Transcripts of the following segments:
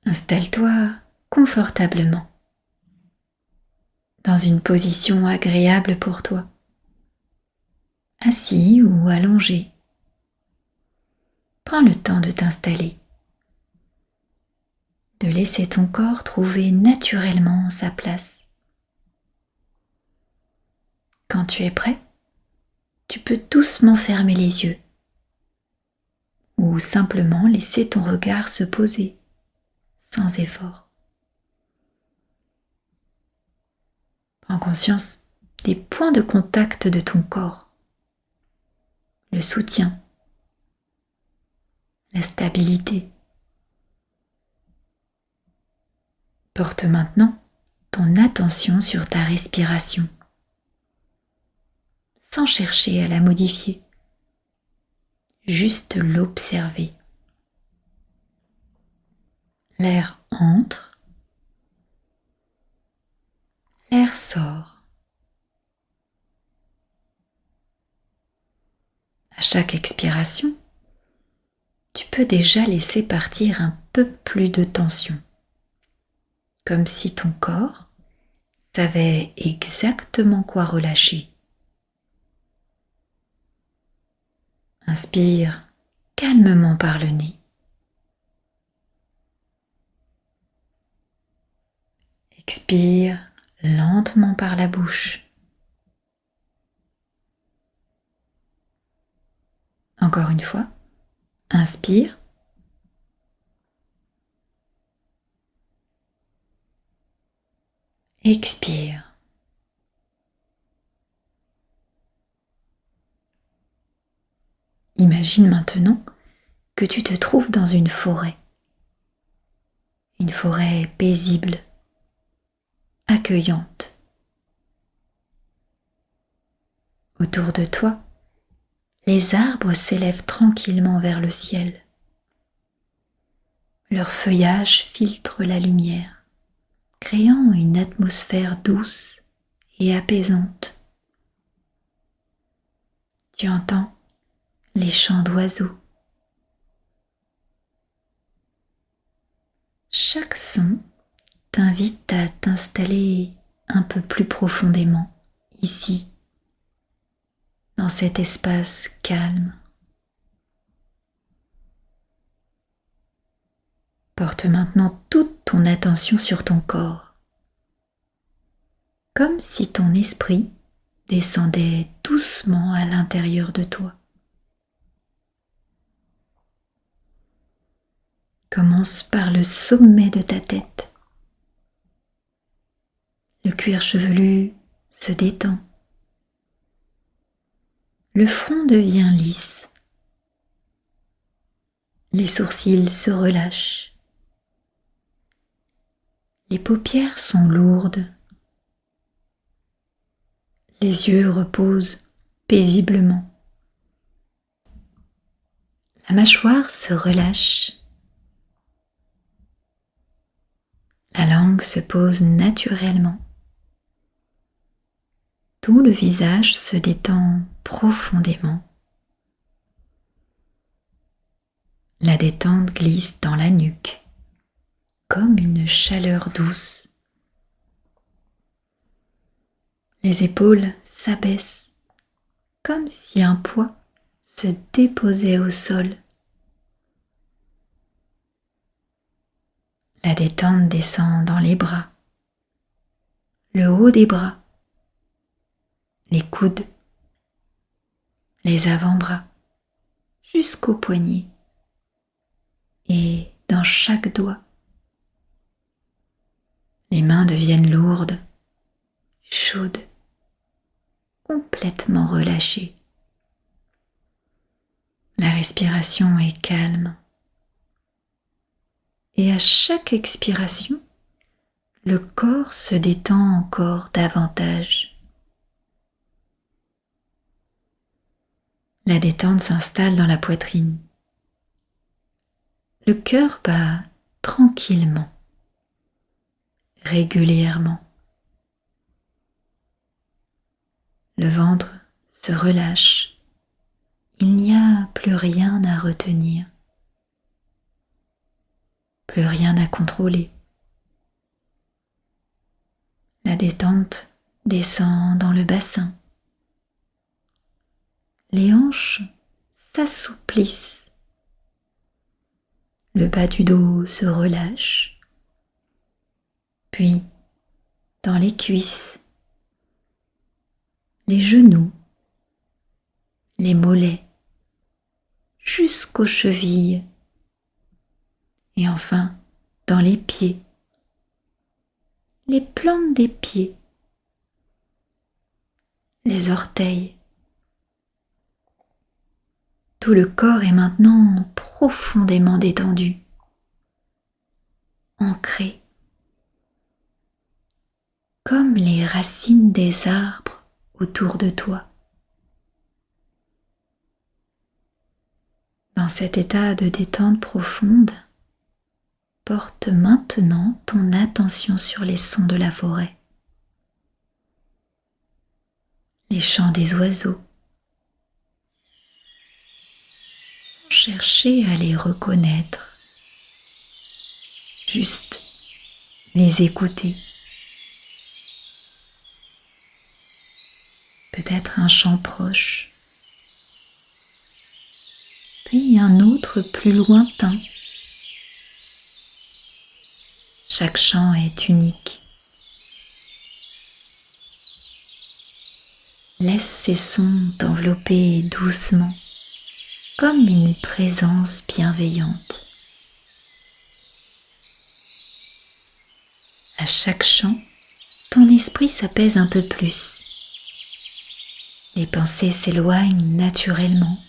Installe-toi confortablement dans une position agréable pour toi, assis ou allongé. Prends le temps de t'installer, de laisser ton corps trouver naturellement sa place. Quand tu es prêt, tu peux doucement fermer les yeux ou simplement laisser ton regard se poser sans effort. Prends conscience des points de contact de ton corps, le soutien, la stabilité. Porte maintenant ton attention sur ta respiration, sans chercher à la modifier, juste l'observer. L'air entre, l'air sort. À chaque expiration, tu peux déjà laisser partir un peu plus de tension, comme si ton corps savait exactement quoi relâcher. Inspire calmement par le nez. Expire lentement par la bouche. Encore une fois, inspire. Expire. Imagine maintenant que tu te trouves dans une forêt paisible, accueillante. Autour de toi, les arbres s'élèvent tranquillement vers le ciel. Leur feuillage filtre la lumière, créant une atmosphère douce et apaisante. Tu entends les chants d'oiseaux. Chaque son t'invite à t'installer un peu plus profondément ici, dans cet espace calme. Porte maintenant toute ton attention sur ton corps, comme si ton esprit descendait doucement à l'intérieur de toi. Commence par le sommet de ta tête. Le cuir chevelu se détend. Le front devient lisse. Les sourcils se relâchent. Les paupières sont lourdes. Les yeux reposent paisiblement. La mâchoire se relâche. La langue se pose naturellement. Tout le visage se détend profondément. La détente glisse dans la nuque, comme une chaleur douce. Les épaules s'abaissent, comme si un poids se déposait au sol. La détente descend dans les bras, le haut des bras, les coudes, les avant-bras, jusqu'aux poignets et dans chaque doigt. Les mains deviennent lourdes, chaudes, complètement relâchées. La respiration est calme. Et à chaque expiration, le corps se détend encore davantage. La détente s'installe dans la poitrine. Le cœur bat tranquillement, régulièrement. Le ventre se relâche. Il n'y a plus rien à retenir. plus rien à contrôler. La détente descend dans le bassin. Les hanches s'assouplissent. Le bas du dos se relâche. Puis, dans les cuisses, les genoux, les mollets, jusqu'aux chevilles. Et enfin, dans les pieds, les plantes des pieds, les orteils. Tout le corps est maintenant profondément détendu, ancré, comme les racines des arbres autour de toi. Dans cet état de détente profonde, porte maintenant ton attention sur les sons de la forêt, les chants des oiseaux, sans chercher à les reconnaître, juste les écouter. Peut-être un chant proche, puis un autre plus lointain. Chaque chant est unique. Laisse ces sons t'envelopper doucement, comme une présence bienveillante. À chaque chant, ton esprit s'apaise un peu plus. Les pensées s'éloignent naturellement.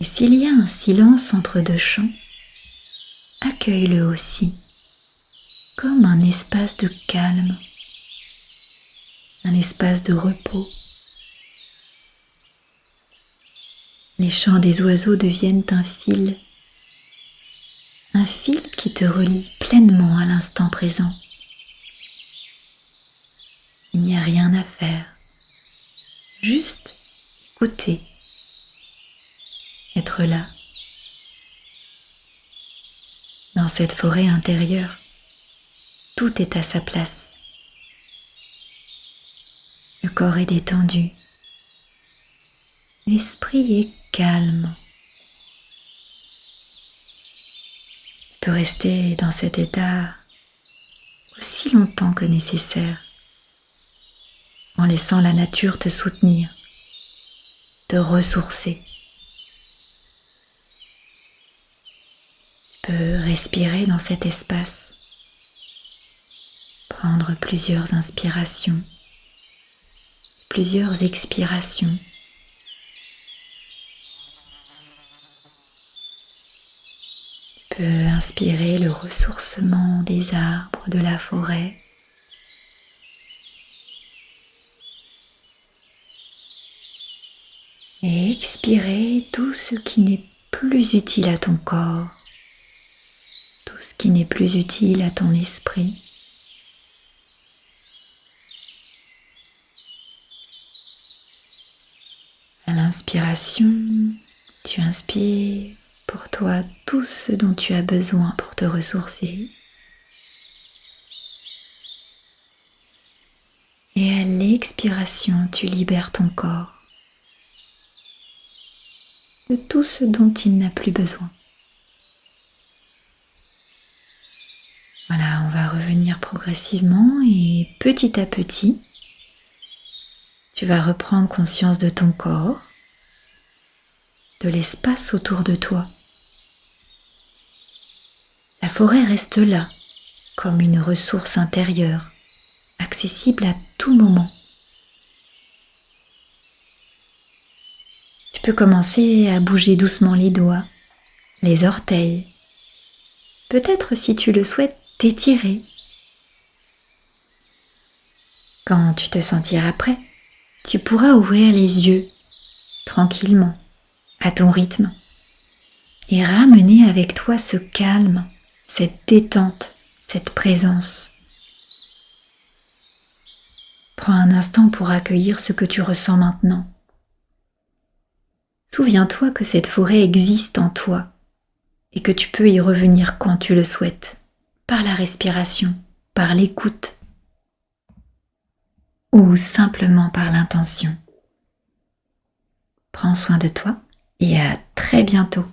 Et s'il y a un silence entre deux chants, accueille-le aussi, comme un espace de calme, un espace de repos. Les chants des oiseaux deviennent un fil qui te relie pleinement à l'instant présent. Il n'y a rien à faire, juste écouter, être là. Dans cette forêt intérieure, tout est à sa place. Le corps est détendu, l'esprit est calme. Tu peux rester dans cet état aussi longtemps que nécessaire, en laissant la nature te soutenir, te ressourcer. Tu peux respirer dans cet espace, prendre plusieurs inspirations, plusieurs expirations. Tu peux inspirer le ressourcement des arbres, de la forêt. Et expirer tout ce qui n'est plus utile à ton corps, tout ce qui n'est plus utile à ton esprit. À l'inspiration, tu inspires pour toi tout ce dont tu as besoin pour te ressourcer. Et à l'expiration, tu libères ton corps de tout ce dont il n'a plus besoin. Voilà, on va revenir progressivement et petit à petit, tu vas reprendre conscience de ton corps, de l'espace autour de toi. La forêt reste là, comme une ressource intérieure, accessible à tout moment. Tu peux commencer à bouger doucement les doigts, les orteils. Peut-être, si tu le souhaites, t'étirer. Quand tu te sentiras prêt, tu pourras ouvrir les yeux tranquillement, à ton rythme, et ramener avec toi ce calme, cette détente, cette présence. Prends un instant pour accueillir ce que tu ressens maintenant. Souviens-toi que cette forêt existe en toi, et que tu peux y revenir quand tu le souhaites, par la respiration, par l'écoute ou simplement par l'intention. Prends soin de toi et à très bientôt.